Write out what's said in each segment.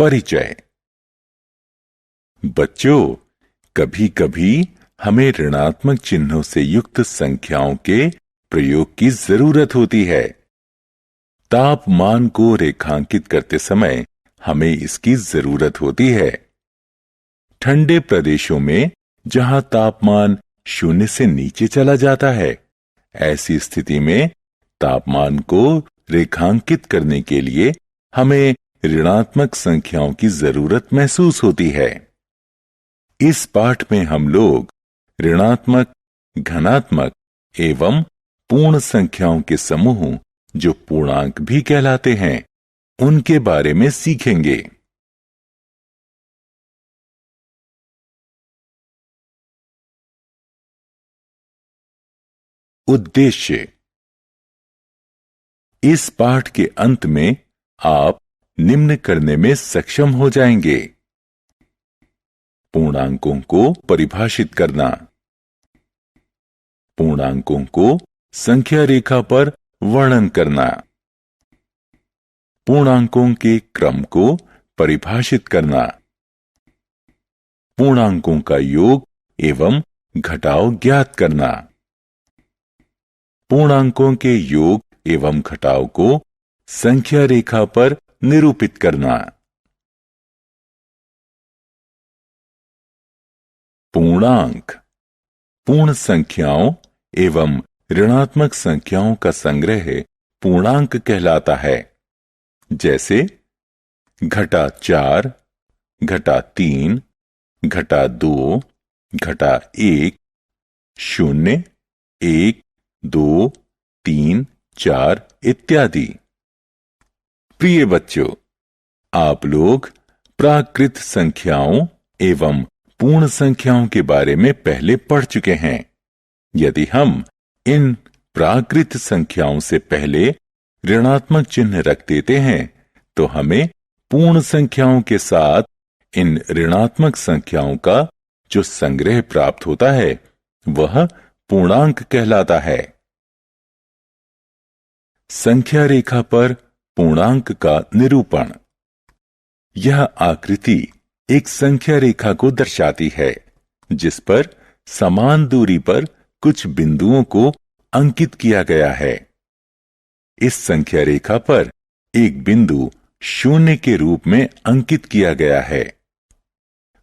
परिचय। बच्चों, कभी कभी हमें ऋणात्मक चिन्हों से युक्त संख्याओं के प्रयोग की जरूरत होती है। तापमान को रेखांकित करते समय हमें इसकी जरूरत होती है। ठंडे प्रदेशों में जहां तापमान 0 से नीचे चला जाता है, ऐसी स्थिति में तापमान को रेखांकित करने के लिए हमें ऋणात्मक संख्याओं की जरूरत महसूस होती है। इस पाठ में हम लोग ऋणात्मक, धनात्मक एवं पूर्ण संख्याओं के समूह, जो पूर्णांक भी कहलाते हैं, उनके बारे में सीखेंगे। उद्देश्य। इस पाठ के अंत में आप निम्न करने में सक्षम हो जाएंगे: पूर्णांकों को परिभाषित करना, पूर्णांकों को संख्या रेखा पर वर्णन करना, पूर्णांकों के क्रम को परिभाषित करना, पूर्णांकों का योग एवं घटाव ज्ञात करना, पूर्णांकों के योग एवं घटाव को संख्या रेखा पर निरूपित करना। पूर्णांक पूर्ण संख्याओं एवं ऋणात्मक संख्याओं का संग्रह पूर्णांक कहलाता है। जैसे घटा 4, घटा 3, घटा 2, घटा 1, 0, 1, 2, 3, 4 इत्यादि। प्रिय बच्चों, आप लोग प्राकृत संख्याओं एवं पूर्ण संख्याओं के बारे में पहले पढ़ चुके हैं। यदि हम इन प्राकृत संख्याओं से पहले ऋणात्मक चिन्ह रख देते हैं, तो हमें पूर्ण संख्याओं के साथ इन ऋणात्मक संख्याओं का जो संग्रह प्राप्त होता है, वह पूर्णांक कहलाता है। संख्या रेखा पर पूर्णांक का निरूपण। यह आकृति एक संख्या रेखा को दर्शाती है, जिस पर समान दूरी पर कुछ बिंदुओं को अंकित किया गया है। इस संख्या रेखा पर एक बिंदु 0 के रूप में अंकित किया गया है।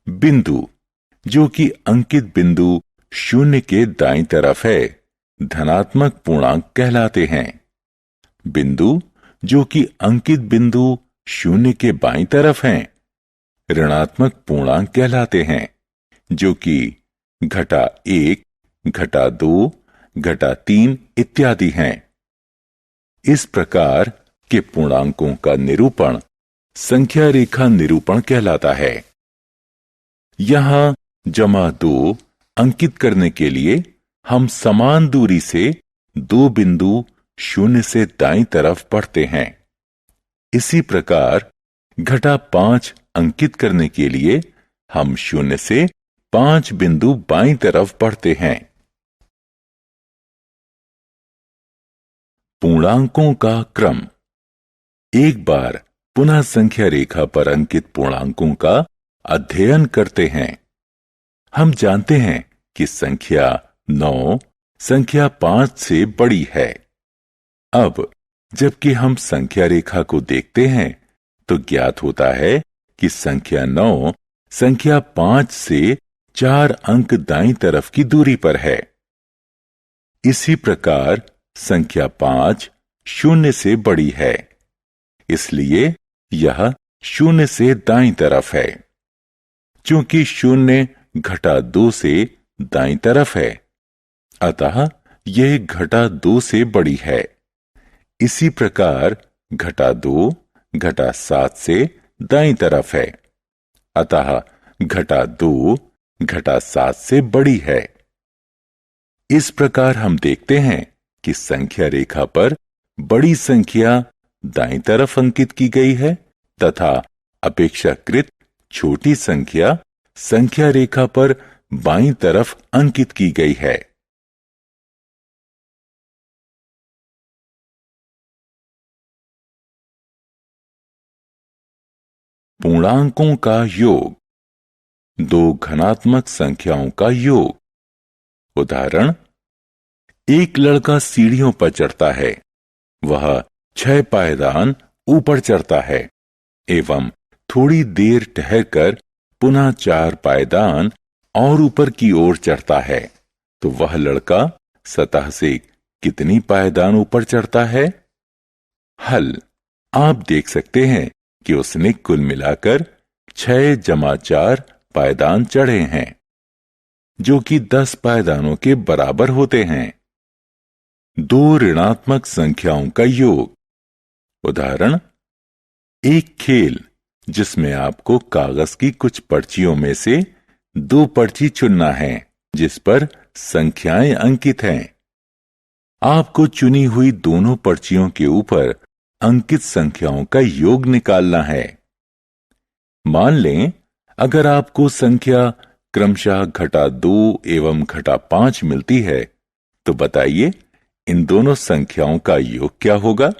बिंदु जो कि अंकित बिंदु 0 के दाईं तरफ है, धनात्मक पूर्णांक कहलाते हैं। बिंदु जो कि अंकित बिंदु 0 के बाईं तरफ हैं, ऋणात्मक पूर्णांक कहलाते हैं, जो कि घटा 1, घटा 2, घटा 3 इत्यादि हैं। इस प्रकार के पूर्णांकों का निरूपण संख्या रेखा निरूपण कहलाता है। यहां जमा 2 अंकित करने के लिए हम समान दूरी से दो बिंदु 0 से दाईं तरफ बढ़ते हैं। इसी प्रकार घटा 5 अंकित करने के लिए हम 0 से 5 बिंदु बाईं तरफ बढ़ते हैं। पूर्णांकों का क्रम। एक बार पुनः संख्या रेखा पर अंकित पूर्णांकों का अध्ययन करते हैं। हम जानते हैं कि संख्या 9 संख्या 5 से बड़ी है। अब जबकि हम संख्या रेखा को देखते हैं, तो ज्ञात होता है कि संख्या 9 संख्या 5 से 4 अंक दाईं तरफ की दूरी पर है। इसी प्रकार संख्या 5 0 से बड़ी है, इसलिए यह 0 से दाईं तरफ है। चूंकि 0 घटा 2 से दाईं तरफ है, अतः यह घटा 2 से बड़ी है। इसी प्रकार घटा 2 घटा 7 से दाईं तरफ है, अतः घटा 2 घटा 7 से बड़ी है। इस प्रकार हम देखते हैं कि संख्या रेखा पर बड़ी संख्या दाईं तरफ अंकित की गई है तथा अपेक्षाकृत छोटी संख्या संख्या रेखा पर बाईं तरफ अंकित की गई है। पूर्णांकों का योग, दो धनात्मक संख्याओं का योग। उदाहरण, एक लड़का सीढ़ियों पर चढ़ता है। वह 6 पायदान ऊपर चढ़ता है एवं थोड़ी देर ठहरकर पुनः 4 पायदान और ऊपर की ओर चढ़ता है। तो वह लड़का सतह से कितनी पायदान ऊपर चढ़ता है? हल, आप देख सकते हैं कि उसने कुल मिलाकर 6 जमा 4 पायदान चढ़े हैं, जो कि 10 पायदानों के बराबर होते हैं। दो ऋणात्मक संख्याओं का योग। उदाहरण, एक खेल जिसमें आपको कागज की कुछ पर्चियों में से 2 पर्ची चुनना है जिस पर संख्याएं अंकित हैं। आपको चुनी हुई दोनों पर्चियों के ऊपर अंकित संख्याओं का योग निकालना है। मान लें, अगर आपको संख्या क्रमशः -2 एवं -5 मिलती है, तो बताइए इन दोनों संख्याओं का योग क्या होगा?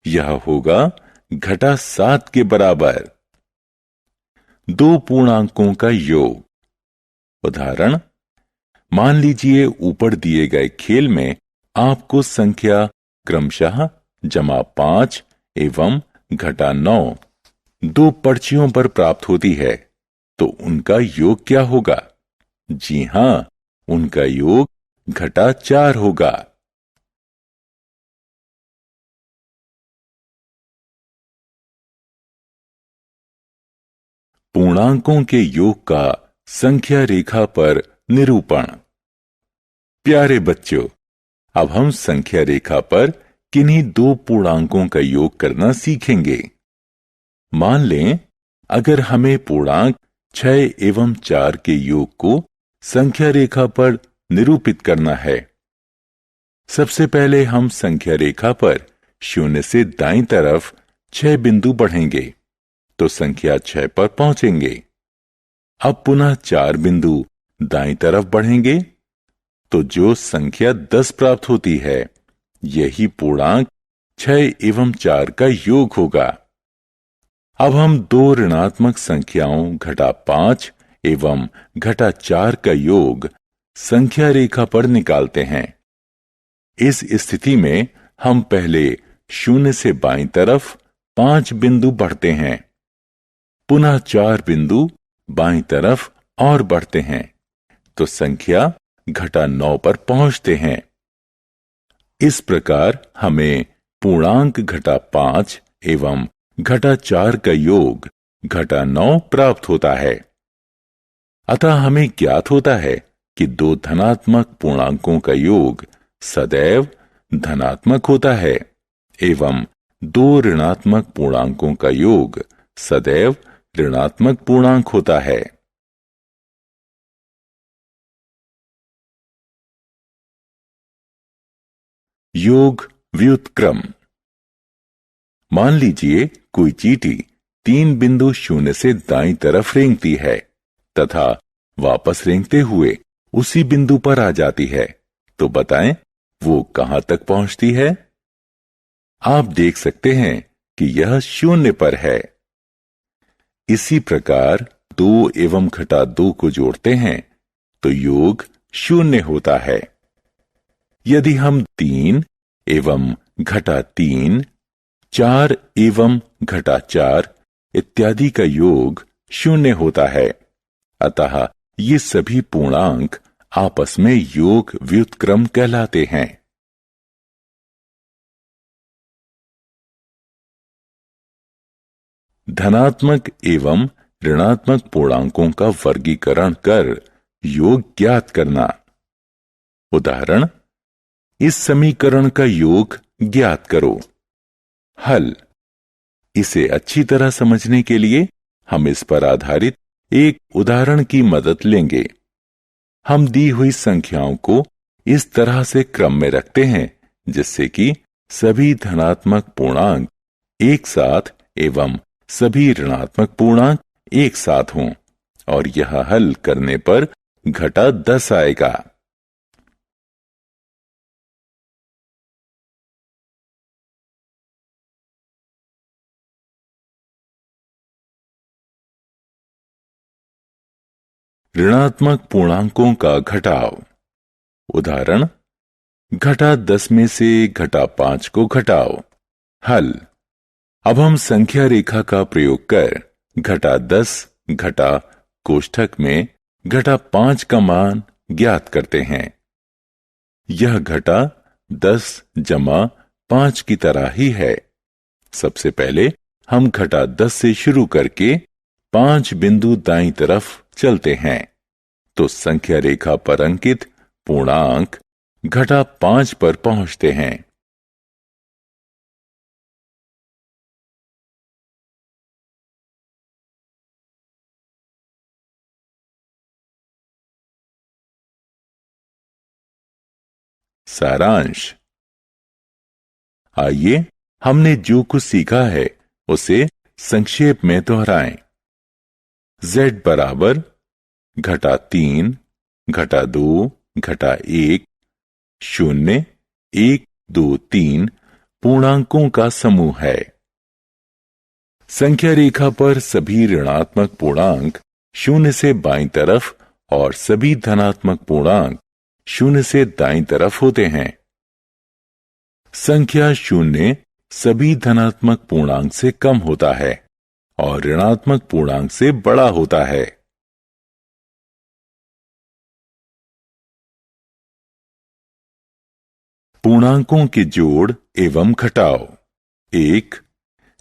यह होगा -7 के बराबर। दो पूर्णांकों का योग। उदाहरण, मान लीजिए ऊपर दिए गए खेल में आपको संख्या क्रमशः -5 एवं -9 दो पर्चियों पर प्राप्त होती है, तो उनका योग क्या होगा? जी हां, उनका योग -4 होगा। पूर्णांकों के योग का संख्या रेखा पर निरूपण। प्यारे बच्चों, अब हम संख्या रेखा पर किन्हीं दो पूर्णांकों का योग करना सीखेंगे। मान लें, अगर हमें पूर्णांक 6 एवं 4 के योग को संख्या रेखा पर निरूपित करना है। सबसे पहले हम संख्या रेखा पर 0 से दाईं तरफ 6 बिंदु बढ़ेंगे तो संख्या 6 पर पहुंचेंगे। अब पुनः 4 बिंदु दाईं तरफ बढ़ेंगे तो जो संख्या 10 प्राप्त होती है, यही पूर्णांक 6 एवं 4 का योग होगा। अब हम दो ऋणात्मक संख्याओं -5 एवं -4 का योग संख्या रेखा पर निकालते हैं। इस स्थिति में हम पहले 0 से बाईं तरफ 5 बिंदु बढ़ते हैं, पुनः 4 बिंदु बाईं तरफ और बढ़ते हैं तो संख्या -9 पर पहुंचते हैं। इस प्रकार हमें पूर्णांक -5 एवं -4 का योग -9 प्राप्त होता है। अतः हमें ज्ञात होता है कि दो धनात्मक पूर्णांकों का योग सदैव धनात्मक होता है एवं दो ऋणात्मक पूर्णांकों का योग सदैव ऋणात्मक पूर्णांक होता है। योग व्युत्क्रम। मान लीजिए कोई चींटी 3 बिंदु 0 से दाईं तरफ रेंगती है तथा वापस रेंगते हुए उसी बिंदु पर आ जाती है, तो बताएं वो कहां तक पहुंचती है? आप देख सकते हैं कि यह 0 पर है। इसी प्रकार 2 एवं -2 को जोड़ते हैं तो योग 0 होता है। यदि हम 3 एवं -3, 4 एवं -4 इत्यादि का योग 0 होता है। अतः ये सभी पूर्णांक आपस में योग व्युत्क्रम कहलाते हैं। धनात्मक एवं ऋणात्मक पूर्णांकों का वर्गीकरण कर योग ज्ञात करना। उदाहरण, इस समीकरण का योग ज्ञात करो। हल, इसे अच्छी तरह समझने के लिए हम इस पर आधारित एक उदाहरण की मदद लेंगे। हम दी हुई संख्याओं को इस तरह से क्रम में रखते हैं जिससे कि सभी धनात्मक पूर्णांक एक साथ एवं सभी ऋणात्मक पूर्णांक एक साथ हों और यह हल करने पर -10 आएगा। ऋणात्मक पूर्णांकों का घटाव। उदाहरण, घटा 10 में से घटा 5 को घटाओ। हल। अब हम संख्या रेखा का प्रयोग कर घटा 10 घटा कोष्ठक में घटा 5 का मान ज्ञात करते हैं। यह घटा 10 जमा 5 की तरह ही है। सबसे पहले हम घटा 10 से शुरू करके 5 बिंदु दाईं तरफ चलते हैं तो संख्या रेखा पर अंकित पूर्णांक घटा 5 पर पहुंचते हैं। सारांश। आइए हमने जो कुछ सीखा है उसे संक्षेप में दोहराएं। z बराबर घटा 3 घटा 2 घटा 1 0 1 2 3 पूर्णांकों का समूह है। संख्या रेखा पर सभी ऋणात्मक पूर्णांक 0 से बाईं तरफ और सभी धनात्मक पूर्णांक 0 से दाईं तरफ होते हैं। संख्या 0 सभी धनात्मक पूर्णांक से कम होता है और ऋणात्मक पूर्णांक से बड़ा होता है। पूर्णांकों के जोड़ एवं घटाव। 1.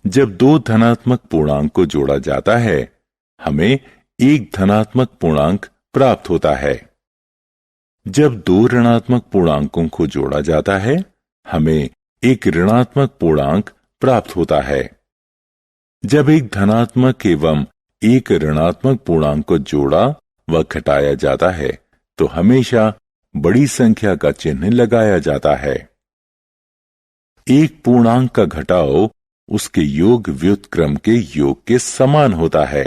जब दो धनात्मक पूर्णांक को जोड़ा जाता है हमें एक धनात्मक पूर्णांक प्राप्त होता है। जब दो ऋणात्मक पूर्णांकों को जोड़ा जाता है हमें एक ऋणात्मक पूर्णांक प्राप्त होता है। जब एक धनात्मक एवं एक ऋणात्मक पूर्णांक को जोड़ा व घटाया जाता है तो हमेशा बड़ी संख्या का चिन्ह लगाया जाता है। एक पूर्णांक का घटाव उसके योग व्युत्क्रम के योग के समान होता है।